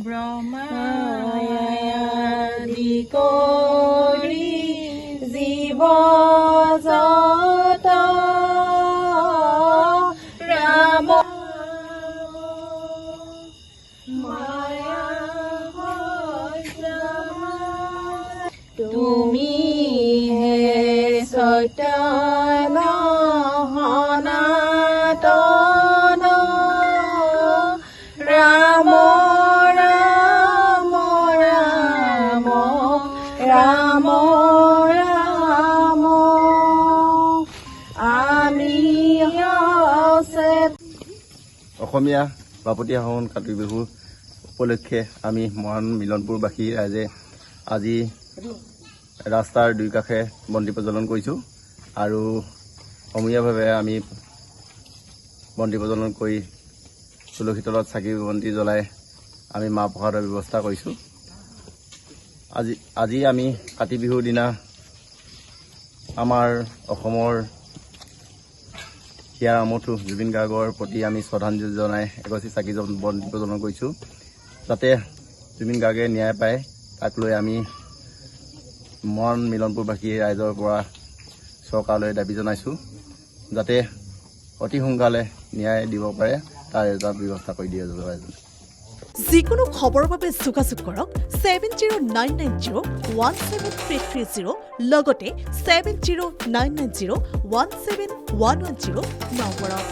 ব্ৰহ্মায়াদি কৰি জীৱ জগত ৰাম মায়া তুমি হে সত্য সনাতন ৰাম ৰাম ৰাম ৰাম ৰাম আমি অসমীয়া বাপতীয়া শাওণ কাতি বিহু উপলক্ষে আমি মহান মিলনপুৰবাসী ৰাইজে আজি ৰাস্তাৰ দুই কাষে বন্তি প্ৰজ্বলন কৰিছোঁ আৰু সমূহীয়াভাৱে আমি বন্তি প্ৰজ্বলন কৰি তুলসী তলত চাকি বন্তি জ্বলাই আমি মাহ প্ৰসাদৰ ব্যৱস্থা কৰিছোঁ। আজি আমি কাতি বিহুৰ দিনা আমাৰ অসমৰ হিয়াৰ আমঠু জুবিন গাৰ্গৰ প্ৰতি আমি শ্ৰদ্ধাঞ্জলি জনাই এগছি চাকি বন্তি প্ৰজ্বলন কৰিছোঁ যাতে জুবিন গাৰ্গে ন্যায় পায় তাক লৈ আমি মহান মিলনপুৰবাসী ৰাইজৰ পৰা চৰকাৰলৈ দাবী জনাইছোঁ যাতে অতি সোনকালে ন্যায় দিব পাৰে তাৰ এটা ব্যৱস্থা কৰি দিয়ে ৰাইজে। যিকোনো খবৰৰ বাবে যোগাযোগ কৰক 7099017330 লগতে 7099017110 নম্বৰত।